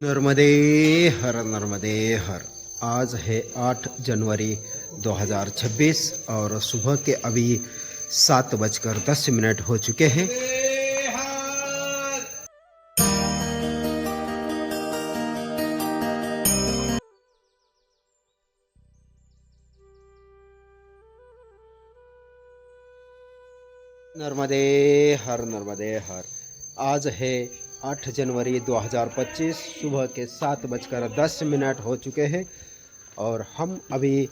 नर्मदे हर नर्मदे हर। आज है 8 जनवरी 2026 और सुबह के अभी 7:10 हो चुके हैं। नर्मदे हर नर्मदे हर। आज है 8 जनवरी 2025 सुबह के 7:10 हो चुके हैं और हम अभी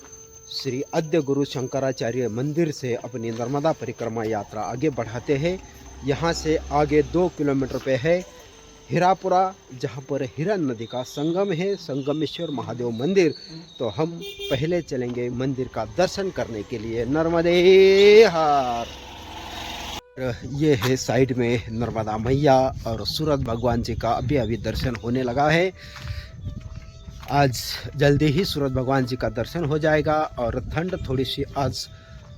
श्री आद्य गुरु शंकराचार्य मंदिर से अपनी नर्मदा परिक्रमा यात्रा आगे बढ़ाते हैं। यहाँ से आगे 2 किलोमीटर पे है हीरापुरा, जहाँ पर हिरन नदी का संगम है, संगमेश्वर महादेव मंदिर। तो हम पहले चलेंगे मंदिर का दर्शन करने के लिए। नर्मदे हर। ये है साइड में नर्मदा मैया और सूरज भगवान जी का अभी अभी दर्शन होने लगा है। आज जल्दी ही सूरज भगवान जी का दर्शन हो जाएगा और ठंड थोड़ी सी आज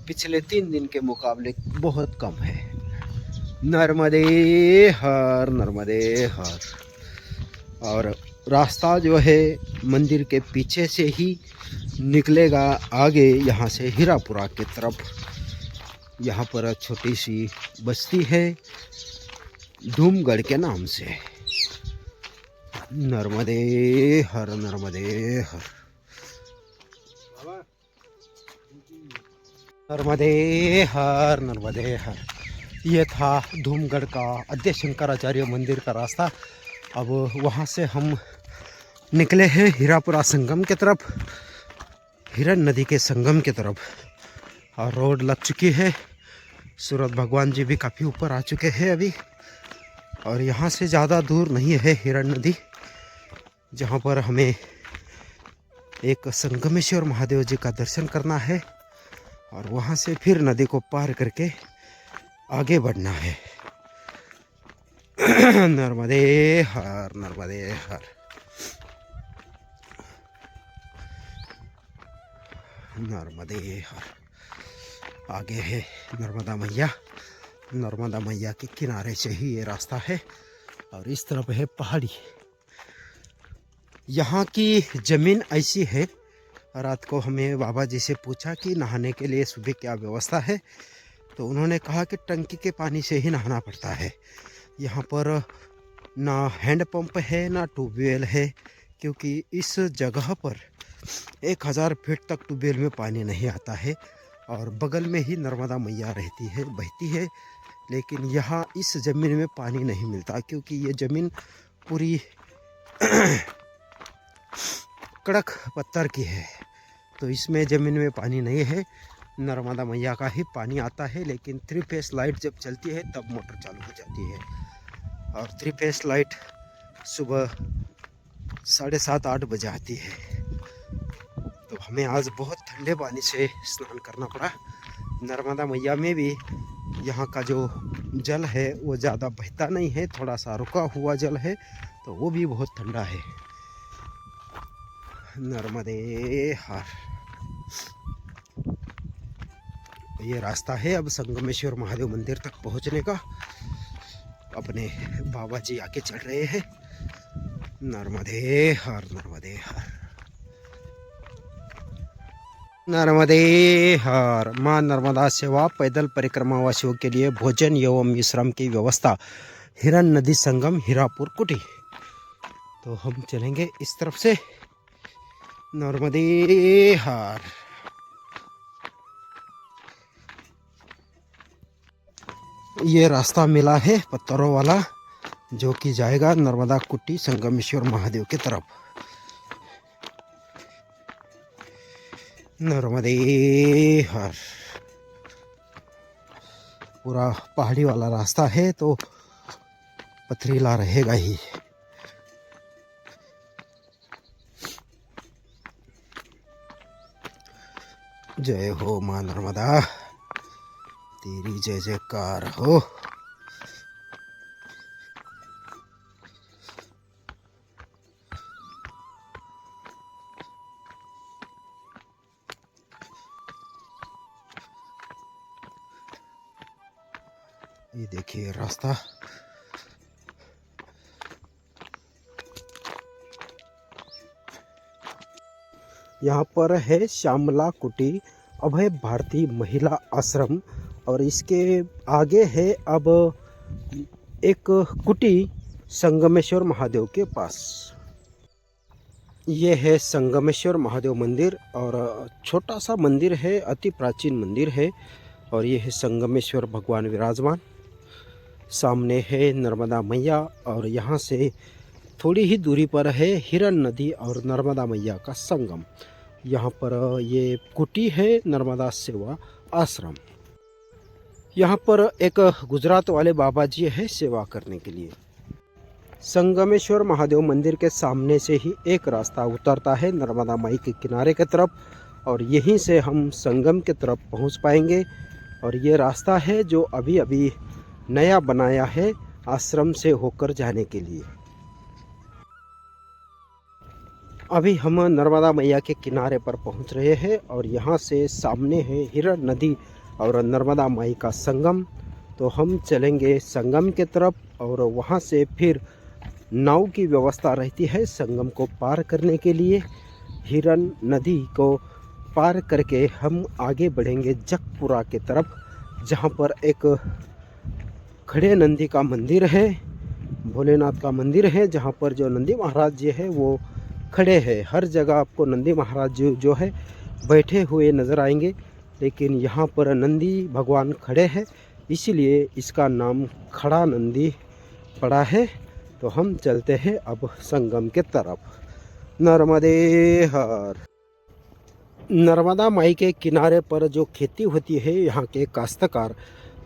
पिछले 3 दिन के मुकाबले बहुत कम है। नर्मदे हर नर्मदे हर। और रास्ता जो है मंदिर के पीछे से ही निकलेगा आगे, यहाँ से हीरापुरा की तरफ। यहाँ पर छोटी सी बस्ती है धूमगढ़ के नाम से। नर्मदे हर नर्मदे हर। नर्मदे हर नर्मदे हर। ये था धूमगढ़ का आद्य शंकराचार्य मंदिर का रास्ता। अब वहाँ से हम निकले हैं हीरापुरा संगम की तरफ, हिरन नदी के संगम की तरफ। और रोड लग चुकी है। सूरज भगवान जी भी काफ़ी ऊपर आ चुके हैं अभी। और यहाँ से ज़्यादा दूर नहीं है हिरन नदी, जहाँ पर हमें एक संगमेश्वर महादेव जी का दर्शन करना है और वहाँ से फिर नदी को पार करके आगे बढ़ना है। नर्मदे हर नर्मदे हर। नर्मदे हर। आगे है नर्मदा मैया। नर्मदा मैया के किनारे से ही ये रास्ता है और इस तरफ है पहाड़ी। यहाँ की ज़मीन ऐसी है, रात को हमें बाबा जी से पूछा कि नहाने के लिए सुबह क्या व्यवस्था है, तो उन्होंने कहा कि टंकी के पानी से ही नहाना पड़ता है। यहाँ पर ना हैंड पंप है ना ट्यूबवेल है, क्योंकि इस जगह पर 1000 फीट तक ट्यूबवेल में पानी नहीं आता है। और बगल में ही नर्मदा मैया रहती है, बहती है। लेकिन यहाँ इस ज़मीन में पानी नहीं मिलता, क्योंकि ये ज़मीन पूरी कड़क पत्थर की है, तो इसमें ज़मीन में पानी नहीं है। नर्मदा मैया का ही पानी आता है, लेकिन 3 फेस लाइट जब चलती है तब मोटर चालू हो जाती है। और 3 फेस लाइट सुबह 7:30-8 बजे आती है। तो हमें आज बहुत ठंडे पानी से स्नान करना पड़ा। नर्मदा मैया में भी यहाँ का जो जल है वो ज़्यादा बहता नहीं है, थोड़ा सा रुका हुआ जल है, तो वो भी बहुत ठंडा है। नर्मदे हर। ये रास्ता है अब संगमेश्वर महादेव मंदिर तक पहुँचने का। अपने बाबा जी आके चढ़ रहे हैं। नर्मदे हर नर्मदे हर। नर्मदे हर। माँ नर्मदा सेवा पैदल परिक्रमा वासियों के लिए भोजन एवं विश्राम की व्यवस्था, हिरन नदी संगम हीरापुर कुटी। तो हम चलेंगे इस तरफ से। नर्मदे हर। ये रास्ता मिला है पत्थरों वाला, जो कि जाएगा नर्मदा कुटी संगमेश्वर महादेव की तरफ। नर्मदे हर। पूरा पहाड़ी वाला रास्ता है, तो पथरीला रहेगा ही। जय हो माँ नर्मदा, तेरी जय जयकार हो। ये देखिए रास्ता। यहाँ पर है श्यामला कुटी अभय भारती महिला आश्रम, और इसके आगे है अब एक कुटी संगमेश्वर महादेव के पास। ये है संगमेश्वर महादेव मंदिर, और छोटा सा मंदिर है, अति प्राचीन मंदिर है। और ये है संगमेश्वर भगवान विराजमान। सामने है नर्मदा मैया, और यहाँ से थोड़ी ही दूरी पर है हिरन नदी और नर्मदा मैया का संगम। यहाँ पर ये कुटी है नर्मदा सेवा आश्रम। यहाँ पर एक गुजरात वाले बाबा जी है सेवा करने के लिए। संगमेश्वर महादेव मंदिर के सामने से ही एक रास्ता उतरता है नर्मदा माई के किनारे की तरफ, और यहीं से हम संगम की तरफ पहुँच पाएंगे। और ये रास्ता है जो अभी अभी नया बनाया है आश्रम से होकर जाने के लिए। अभी हम नर्मदा मैया के किनारे पर पहुंच रहे हैं, और यहाँ से सामने है हिरन नदी और नर्मदा माई का संगम। तो हम चलेंगे संगम के तरफ, और वहाँ से फिर नाव की व्यवस्था रहती है संगम को पार करने के लिए। हिरन नदी को पार करके हम आगे बढ़ेंगे जगपुरा के तरफ, जहाँ पर एक खड़े नंदी का मंदिर है, भोलेनाथ का मंदिर है, जहाँ पर जो नंदी महाराज जी है वो खड़े हैं। हर जगह आपको नंदी महाराज जो है बैठे हुए नज़र आएंगे, लेकिन यहाँ पर नंदी भगवान खड़े हैं, इसीलिए इसका नाम खड़ा नंदी पड़ा है। तो हम चलते हैं अब संगम के तरफ। नर्मदे हर। नर्मदा माई के किनारे पर जो खेती होती है, यहाँ के काश्तकार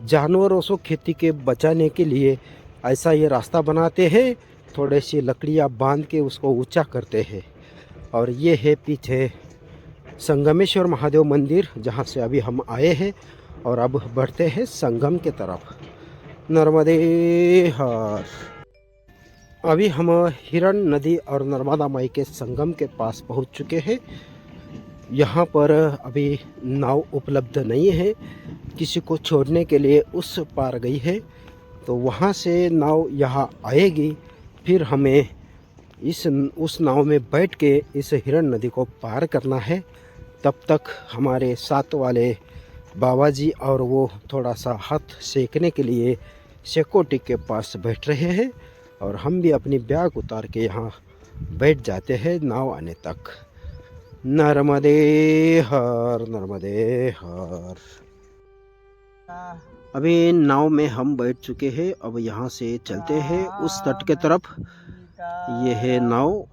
जानवरों से खेती के बचाने के लिए ऐसा ये रास्ता बनाते हैं, थोड़ी सी लकड़ियाँ बांध के उसको ऊंचा करते हैं। और ये है पीछे संगमेश्वर महादेव मंदिर, जहाँ से अभी हम आए हैं, और अब बढ़ते हैं संगम के तरफ। नर्मदे हर। अभी हम हिरन नदी और नर्मदा माई के संगम के पास पहुँच चुके हैं। यहाँ पर अभी नाव उपलब्ध नहीं है, किसी को छोड़ने के लिए उस पार गई है, तो वहाँ से नाव यहाँ आएगी, फिर हमें उस नाव में बैठ के इस हिरन नदी को पार करना है। तब तक हमारे साथ वाले बाबा जी और वो थोड़ा सा हाथ सेकने के लिए सिक्योरिटी के पास बैठ रहे हैं, और हम भी अपनी बैग उतार के यहाँ बैठ जाते हैं नाव आने तक। नर्मदे हर, नर्मदे हर। अभी नाव में हम बैठ चुके हैं, अब यहाँ से चलते हैं उस तट के तरफ। ये है नाव।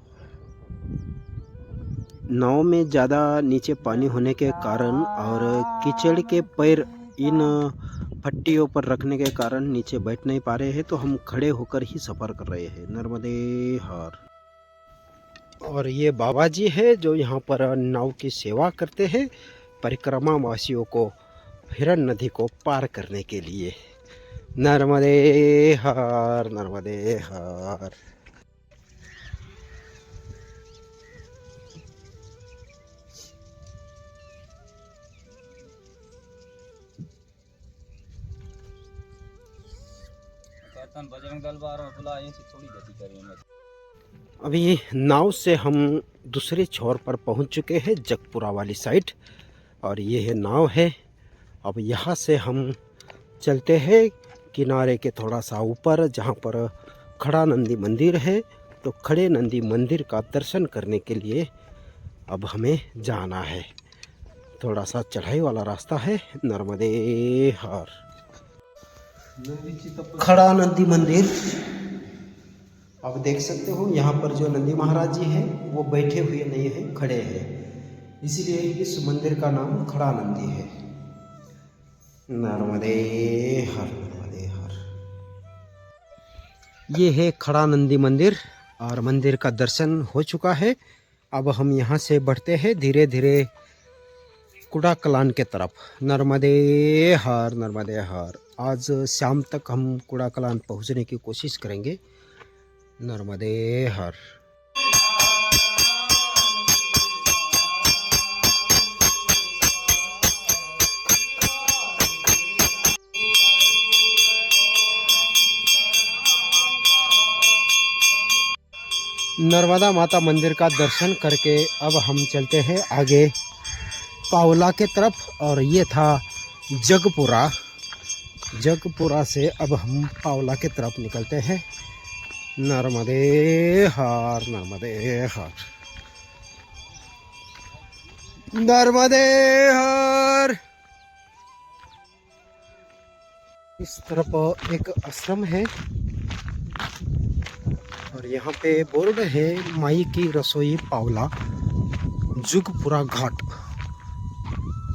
नाव में ज़्यादा नीचे पानी होने के कारण और कीचड़ के पैर इन पट्टियों पर रखने के कारण नीचे बैठ नहीं पा रहे हैं, तो हम खड़े होकर ही सफ़र कर रहे हैं। नर्मदे हर। और ये बाबा जी है जो यहाँ पर नाव की सेवा करते हैं परिक्रमा वासियों को हिरन नदी को पार करने के लिए। नर्मदे हर, नर्मदे हर। बजरंग दल वालों बुला यहीं से थोड़ी गति करेंगे। अभी नाव से हम दूसरे छोर पर पहुंच चुके हैं जगपुरा वाली साइड, और ये है नाव है। अब यहाँ से हम चलते हैं किनारे के थोड़ा सा ऊपर, जहाँ पर खड़ा नंदी मंदिर है। तो खड़े नंदी मंदिर का दर्शन करने के लिए अब हमें जाना है। थोड़ा सा चढ़ाई वाला रास्ता है। नर्मदे हर। खड़ा नंदी मंदिर आप देख सकते हो। यहाँ पर जो नंदी महाराज जी हैं वो बैठे हुए नहीं हैं, खड़े हैं, इसलिए इस मंदिर का नाम खड़ा नंदी है। नर्मदे हर, नर्मदे हर। ये है खड़ा नंदी मंदिर, और मंदिर का दर्शन हो चुका है। अब हम यहाँ से बढ़ते हैं धीरे धीरे कुड़ाकलान के तरफ। नर्मदे हर, नर्मदे हर। आज शाम तक हम कुड़ाकलान पहुँचने की कोशिश करेंगे। नर्मदे हर। नर्मदा माता मंदिर का दर्शन करके अब हम चलते हैं आगे पावला के तरफ। और ये था जगपुरा। जगपुरा से अब हम पावला के तरफ निकलते हैं। नर्मदे हर, नर्मदे हर, नर्मदे हर। इस तरफ एक आश्रम है और यहाँ पे बोर्ड है माई की रसोई पावला जुगपुरा घाट।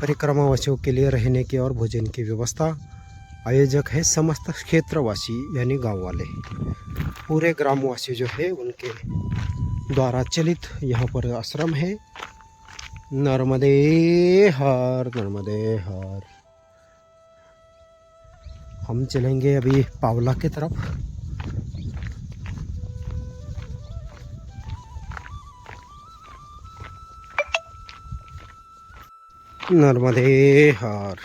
परिक्रमावासियों के लिए रहने की और भोजन की व्यवस्था। आयोजक है समस्त क्षेत्रवासी यानी गांव वाले, पूरे ग्रामवासी जो है उनके द्वारा चलित यहाँ पर आश्रम है। नर्मदे हर, नर्मदे हर। हम चलेंगे अभी पावला की तरफ। नर्मदे हर।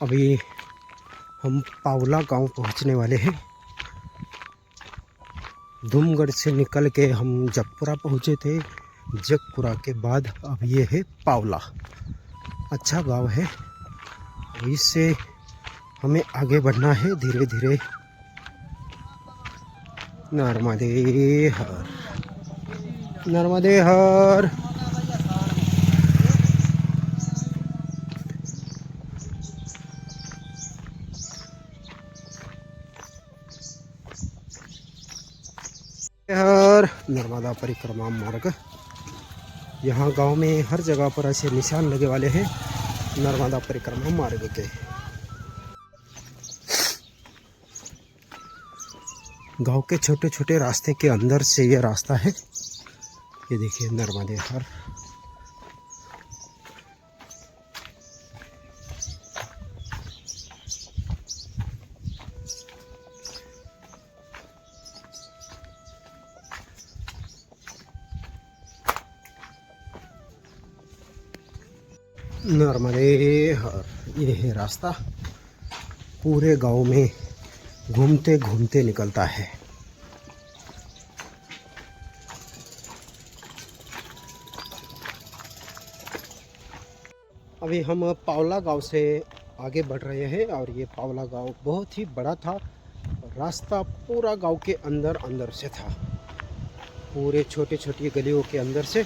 अभी हम पावला गांव पहुंचने वाले हैं। धूमगढ़ से निकल के हम जगपुरा पहुंचे थे। जगपुरा के बाद अब ये है पावला। अच्छा गांव है, इससे हमें आगे बढ़ना है धीरे धीरे। नर्मदे हर, नर्मदे हर। हर नर्मदा परिक्रमा मार्ग। यहाँ गांव में हर जगह पर ऐसे निशान लगे वाले हैं नर्मदा परिक्रमा मार्ग के। गांव के छोटे छोटे रास्ते के अंदर से ये रास्ता है। ये देखिए नर्मदे हर। नर्मदे हर, ये है रास्ता। पूरे गांव में घूमते घूमते निकलता है। अभी हम पावला गांव से आगे बढ़ रहे हैं और ये पावला गांव बहुत ही बड़ा था। रास्ता पूरा गांव के अंदर अंदर से था, पूरे छोटे छोटी गलियों के अंदर से।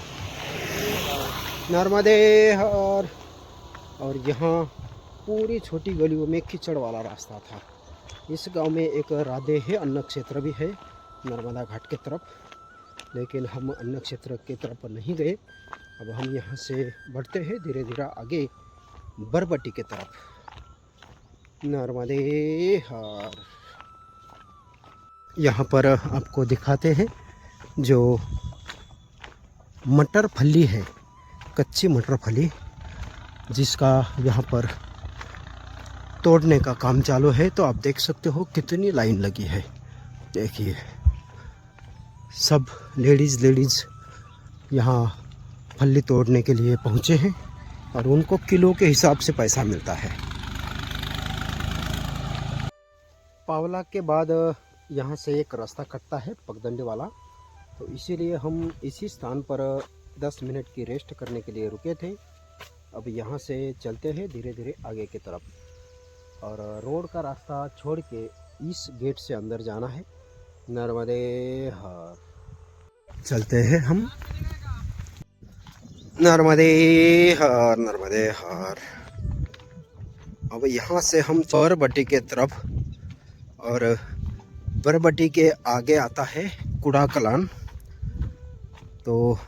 नर्मदे हर। और यहाँ पूरी छोटी गलियों में कीचड़ वाला रास्ता था। इस गांव में एक राधे है, अन्न क्षेत्र भी है नर्मदा घाट के तरफ, लेकिन हम अन्न क्षेत्र की तरफ नहीं गए। अब हम यहाँ से बढ़ते हैं धीरे धीरे आगे बरबटी के तरफ। नर्मदे हर। यहाँ पर आपको दिखाते हैं जो मटर फली है, कच्ची मटर फली, जिसका यहाँ पर तोड़ने का काम चालू है। तो आप देख सकते हो कितनी लाइन लगी है। देखिए सब लेडीज़ यहाँ फली तोड़ने के लिए पहुँचे हैं और उनको किलो के हिसाब से पैसा मिलता है। पावला के बाद यहाँ से एक रास्ता कटता है पगडंडी वाला, तो इसीलिए हम इसी स्थान पर 10 मिनट की रेस्ट करने के लिए रुके थे। अब यहाँ से चलते हैं धीरे धीरे आगे की तरफ। और रोड का रास्ता छोड़ के इस गेट से अंदर जाना है। नर्मदे हर। चलते हैं हम। नर्मदे हर, नर्मदे हर। अब यहाँ से हम बरबटी के तरफ, और बरबटी के आगे आता है कुड़ाकलान। तो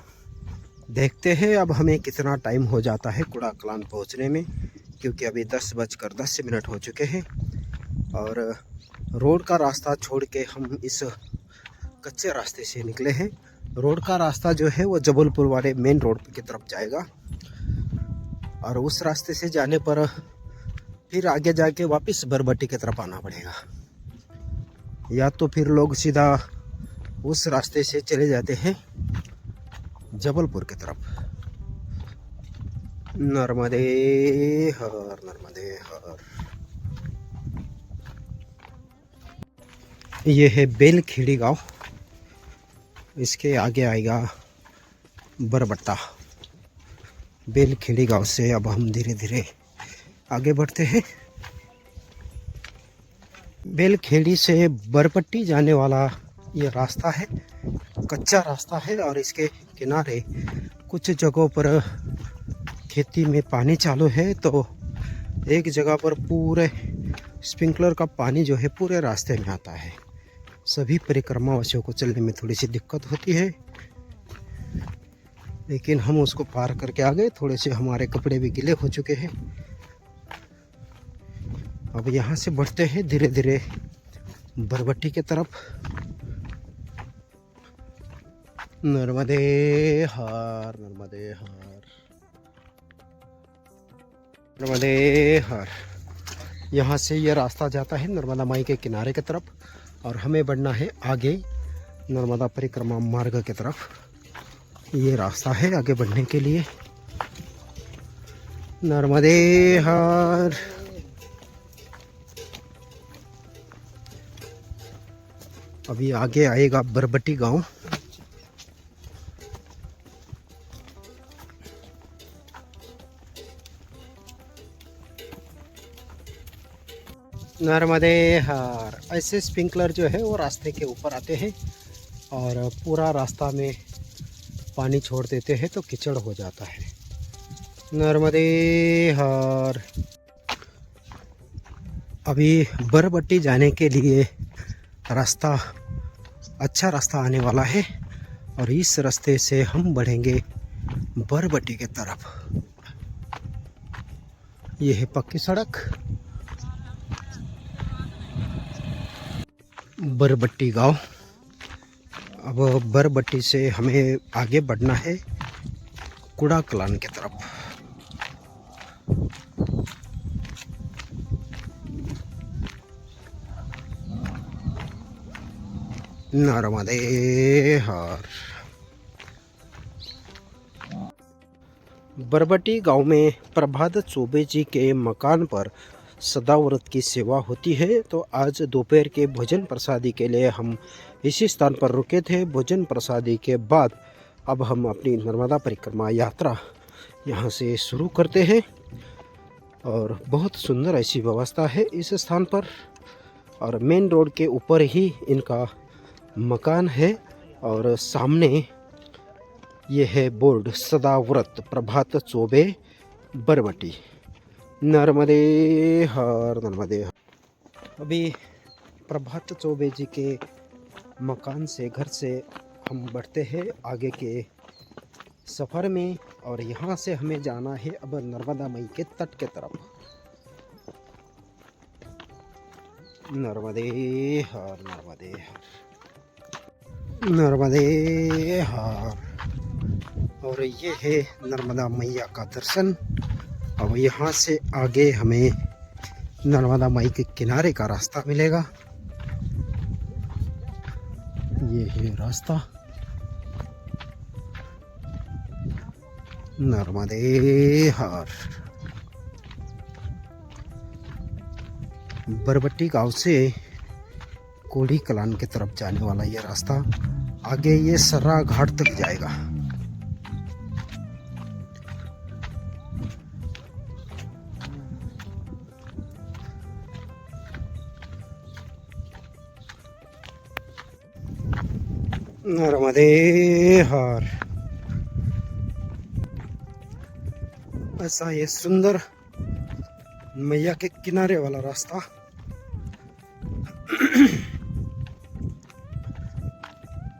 देखते हैं अब हमें कितना टाइम हो जाता है कुड़ाकलान पहुँचने में, क्योंकि अभी 10:10 हो चुके हैं। और रोड का रास्ता छोड़ के हम इस कच्चे रास्ते से निकले हैं। रोड का रास्ता जो है वो जबलपुर वाले मेन रोड की तरफ जाएगा, और उस रास्ते से जाने पर फिर आगे जाके वापस बरबटी की तरफ आना पड़ेगा, या तो फिर लोग सीधा उस रास्ते से चले जाते हैं जबलपुर की तरफ। नर्मदे हर, नर्मदे हर। ये है बेलखेड़ी गांव। इसके आगे आएगा बरबट्टा। बेलखेड़ी गांव से अब हम धीरे धीरे आगे बढ़ते हैं। बेलखेड़ी से बरबट्टी जाने वाला ये रास्ता है, कच्चा रास्ता है और इसके किनारे कुछ जगहों पर खेती में पानी चालू है, तो एक जगह पर पूरे स्प्रिंकलर का पानी जो है पूरे रास्ते में आता है। सभी परिक्रमावासियों को चलने में थोड़ी सी दिक्कत होती है, लेकिन हम उसको पार करके आ गए। थोड़े से हमारे कपड़े भी गीले हो चुके हैं। अब यहाँ से बढ़ते हैं धीरे धीरे बरबट्टी की तरफ। नर्मदे हर, नर्मदे हर, नर्मदे हर। यहाँ से ये रास्ता जाता है नर्मदा माई के किनारे की तरफ और हमें बढ़ना है आगे नर्मदा परिक्रमा मार्ग की तरफ। ये रास्ता है आगे बढ़ने के लिए। नर्मदे हर। अभी आगे आएगा बरबट्टी गांव। नर्मदे हर। ऐसे स्प्रिंकलर जो है वो रास्ते के ऊपर आते हैं और पूरा रास्ता में पानी छोड़ देते हैं तो कीचड़ हो जाता है। नर्मदे हर। अभी बरबट्टी जाने के लिए रास्ता, अच्छा रास्ता आने वाला है और इस रास्ते से हम बढ़ेंगे बरबट्टी के तरफ। ये है पक्की सड़क। बरबट्टी गांव। अब बरबट्टी से हमें आगे बढ़ना है कुड़ा कलान की तरफ। नर्मदे हर। बरबट्टी गांव में प्रभात चौबे जी के मकान पर सदाव्रत की सेवा होती है, तो आज दोपहर के भोजन प्रसादी के लिए हम इसी स्थान पर रुके थे। भोजन प्रसादी के बाद अब हम अपनी नर्मदा परिक्रमा यात्रा यहाँ से शुरू करते हैं और बहुत सुंदर ऐसी व्यवस्था है इस स्थान पर और मेन रोड के ऊपर ही इनका मकान है और सामने ये है बोर्ड सदाव्रत प्रभात चौबे बरबट्टी। नर्मदे हर, नर्मदे हर। अभी प्रभात चौबे जी के मकान से, घर से हम बढ़ते हैं आगे के सफ़र में और यहाँ से हमें जाना है अब नर्मदा मई के तट के तरफ। नर्मदे हर, नर्मदे हर, नर्मदे हर। और ये है नर्मदा मैया का दर्शन। अब यहाँ से आगे हमें नर्मदा माई के किनारे का रास्ता मिलेगा। ये है रास्ता। नर्मदे हर। बरबट्टी गांव से कोड़ी कलान की तरफ जाने वाला ये रास्ता आगे ये सर्रा घाट तक जाएगा। नर्मदे हर। ऐसा ये सुंदर मैया के किनारे वाला रास्ता।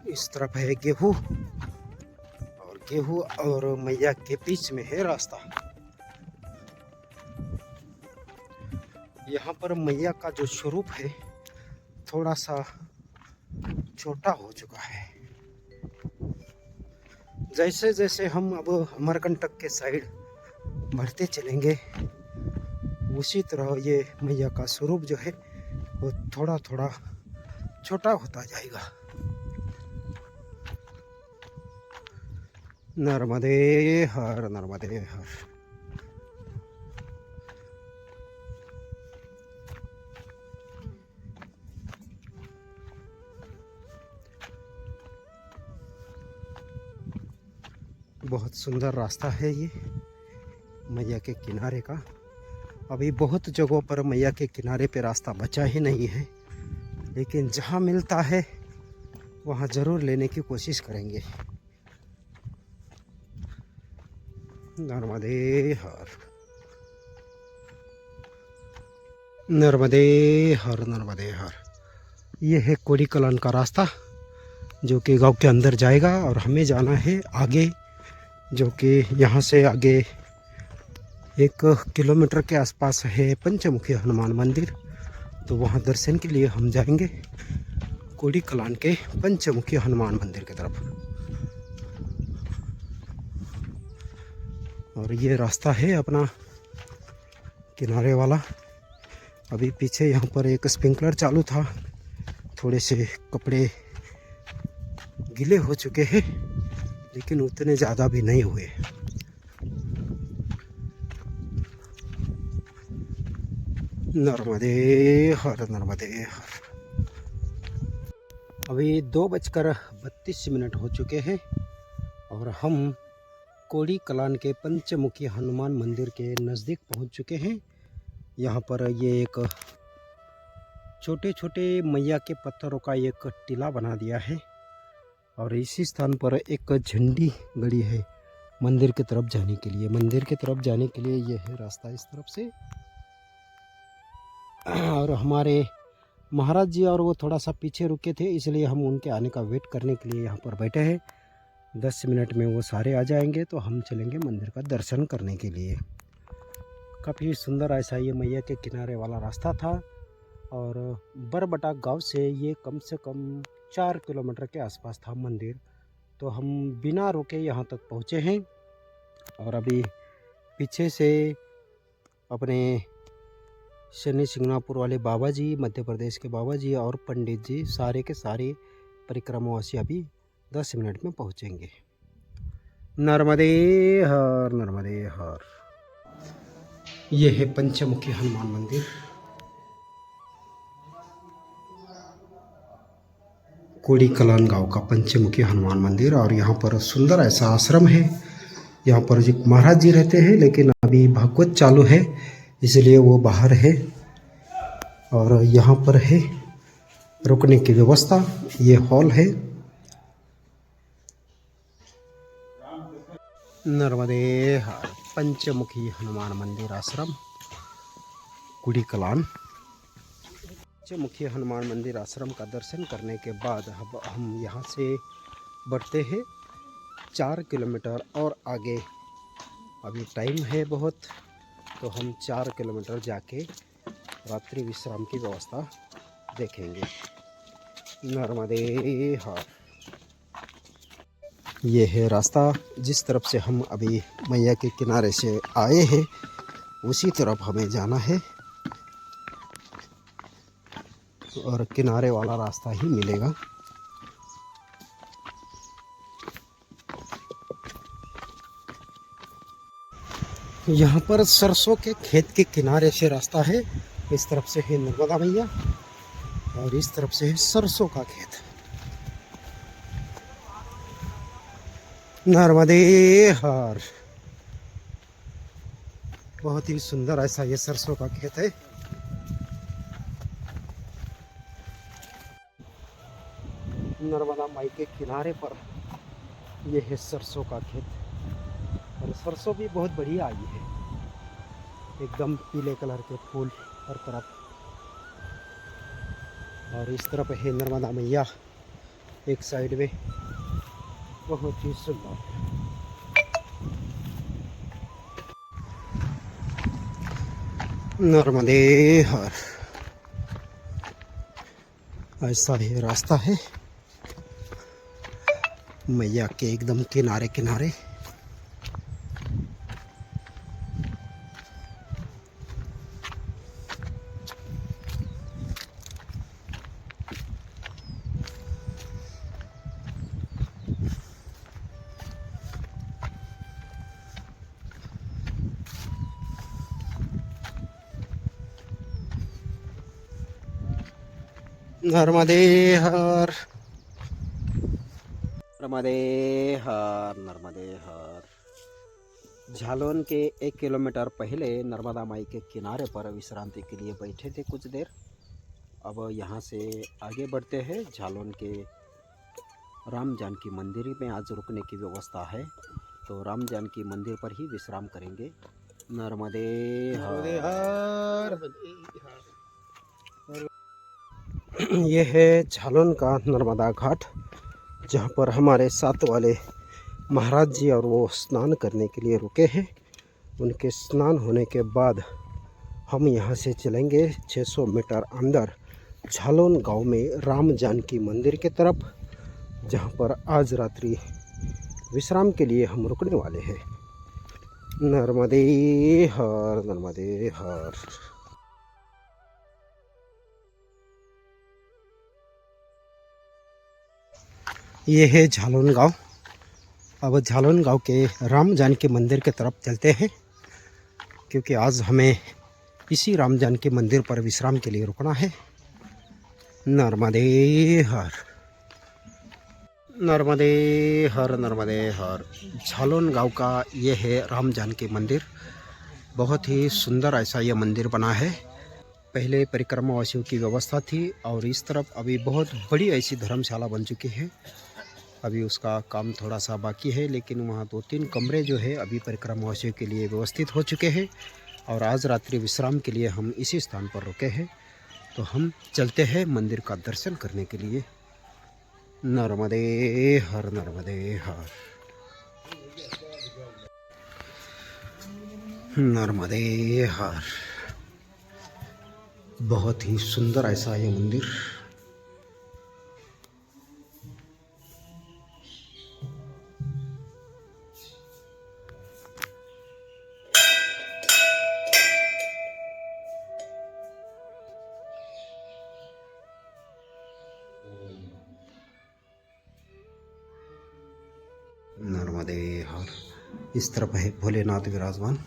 इस तरफ है गेहूं और गेहूं और मैया के बीच में है रास्ता। यहाँ पर मैया का जो स्वरूप है थोड़ा सा छोटा हो चुका है। जैसे जैसे हम अब अमरकंटक के साइड बढ़ते चलेंगे उसी तरह ये मैया का स्वरूप जो है वो थोड़ा थोड़ा छोटा होता जाएगा। नर्मदे हर, नर्मदे हर। बहुत सुंदर रास्ता है ये मैया के किनारे का। अभी बहुत जगहों पर मैया के किनारे पे रास्ता बचा ही नहीं है, लेकिन जहाँ मिलता है वहाँ ज़रूर लेने की कोशिश करेंगे। नर्मदे हर, नर्मदे हर, नर्मदे हर। ये है कोड़ी कलान का रास्ता जो कि गांव के अंदर जाएगा और हमें जाना है आगे, जो कि यहाँ से आगे 1 किलोमीटर के आसपास है पंचमुखी हनुमान मंदिर। तो वहाँ दर्शन के लिए हम जाएंगे कोड़ी कलान के पंचमुखी हनुमान मंदिर की तरफ। और ये रास्ता है अपना किनारे वाला। अभी पीछे यहाँ पर एक स्प्रिंकलर चालू था, थोड़े से कपड़े गीले हो चुके हैं, लेकिन उतने ज़्यादा भी नहीं हुए। नर्मदे हर, नर्मदे हर। अभी 2:32 हो चुके हैं और हम कोड़ी कलान के पंचमुखी हनुमान मंदिर के नज़दीक पहुंच चुके हैं। यहाँ पर ये एक छोटे छोटे मैया के पत्थरों का एक टीला बना दिया है और इसी स्थान पर एक झंडी गड़ी है मंदिर की तरफ जाने के लिए। मंदिर की तरफ जाने के लिए ये है रास्ता इस तरफ से। और हमारे महाराज जी और वो थोड़ा सा पीछे रुके थे, इसलिए हम उनके आने का वेट करने के लिए यहाँ पर बैठे हैं। 10 मिनट में वो सारे आ जाएंगे तो हम चलेंगे मंदिर का दर्शन करने के लिए। काफ़ी सुंदर ऐसा ये मैया के किनारे वाला रास्ता था और बरबटा गांव से ये कम से कम 4 किलोमीटर के आसपास था मंदिर। तो हम बिना रुके यहाँ तक पहुँचे हैं और अभी पीछे से अपने शनि सिंगनापुर वाले बाबा जी, मध्य प्रदेश के बाबा जी और पंडित जी सारे के सारे परिक्रमावासी अभी 10 मिनट में पहुँचेंगे। नर्मदे हर, नर्मदे हर। ये है पंचमुखी हनुमान मंदिर, कोड़ी कलान गांव का पंचमुखी हनुमान मंदिर। और यहाँ पर सुंदर ऐसा आश्रम है। यहाँ पर जी महाराज जी रहते हैं, लेकिन अभी भागवत चालू है इसलिए वो बाहर है। और यहाँ पर है रुकने की व्यवस्था, ये हॉल है। नर्मदे हर, पंचमुखी हनुमान मंदिर आश्रम कोड़ी कलान। पंचमुखी हनुमान मंदिर आश्रम का दर्शन करने के बाद हम यहाँ से बढ़ते हैं 4 किलोमीटर और आगे। अभी टाइम है बहुत, तो हम 4 किलोमीटर जाके रात्रि विश्राम की व्यवस्था देखेंगे। नर्मदे हर। ये है रास्ता जिस तरफ से हम अभी मैया के किनारे से आए हैं, उसी तरफ हमें जाना है और किनारे वाला रास्ता ही मिलेगा। यहाँ पर सरसों के खेत के किनारे से रास्ता है। इस तरफ से है नर्मदा मैया और इस तरफ से है सरसों का खेत। नर्मदे हर। बहुत ही सुंदर ऐसा ये सरसों का खेत है। नर्मदा माई के किनारे पर यह है सरसों का खेत और सरसों भी बहुत बढ़िया आई है, एकदम पीले कलर के फूल हर तरफ। और इस तरफ है नर्मदा मैया एक साइड में, बहुत ही सुंदर। नर्मदे हर। ऐसा ही रास्ता है मैया के एकदम किनारे किनारे। नर्मदे हर, नर्मदे हर, नर्मदे हर। झालोन के 1 किलोमीटर पहले नर्मदा माई के किनारे पर विश्रांति के लिए बैठे थे कुछ देर। अब यहाँ से आगे बढ़ते हैं। झालोन के राम जानकी मंदिर में आज रुकने की व्यवस्था है, तो राम जानकी मंदिर पर ही विश्राम करेंगे। नर्मदे हर। ये है झालोन का नर्मदा घाट, जहाँ पर हमारे साथ वाले महाराज जी और वो स्नान करने के लिए रुके हैं। उनके स्नान होने के बाद हम यहाँ से चलेंगे 600 मीटर अंदर झालोन गांव में राम जानकी मंदिर के तरफ, जहाँ पर आज रात्रि विश्राम के लिए हम रुकने वाले हैं। नर्मदे हर, नर्मदे हर। ये है झालोन गांव। अब झालोन गांव के राम जानकी मंदिर के तरफ चलते हैं, क्योंकि आज हमें इसी राम जानकी मंदिर पर विश्राम के लिए रुकना है। नर्मदे हर, नर्मदे हर, नर्मदे हर। झालोन गांव का ये है राम जानकी मंदिर। बहुत ही सुंदर ऐसा यह मंदिर बना है। पहले परिक्रमावासियों की व्यवस्था थी और इस तरफ अभी बहुत बड़ी ऐसी धर्मशाला बन चुकी है। अभी उसका काम थोड़ा सा बाकी है, लेकिन वहाँ 2-3 कमरे जो है अभी परिक्रमावासियों के लिए व्यवस्थित हो चुके हैं। और आज रात्रि विश्राम के लिए हम इसी स्थान पर रुके हैं, तो हम चलते हैं मंदिर का दर्शन करने के लिए। नर्मदे हर, नर्मदे हर, नर्मदे हर। बहुत ही सुंदर ऐसा ये मंदिर। नर्मदे हर। इस तरफ है भोलेनाथ विराजमान।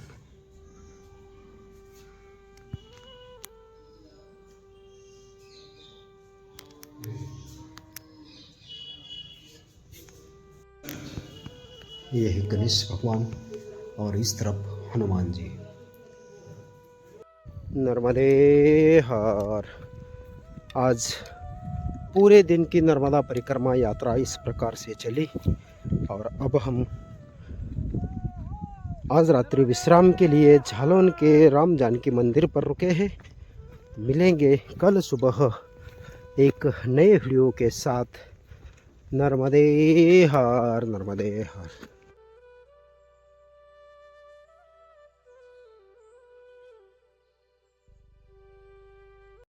ये है गणेश भगवान और इस तरफ हनुमान जी। नर्मदे हर। आज पूरे दिन की नर्मदा परिक्रमा यात्रा इस प्रकार से चली और अब हम आज रात्रि विश्राम के लिए झालोन के राम जानकी मंदिर पर रुके हैं। मिलेंगे कल सुबह एक नए वीडियो के साथ। नर्मदे हर, नर्मदे हर।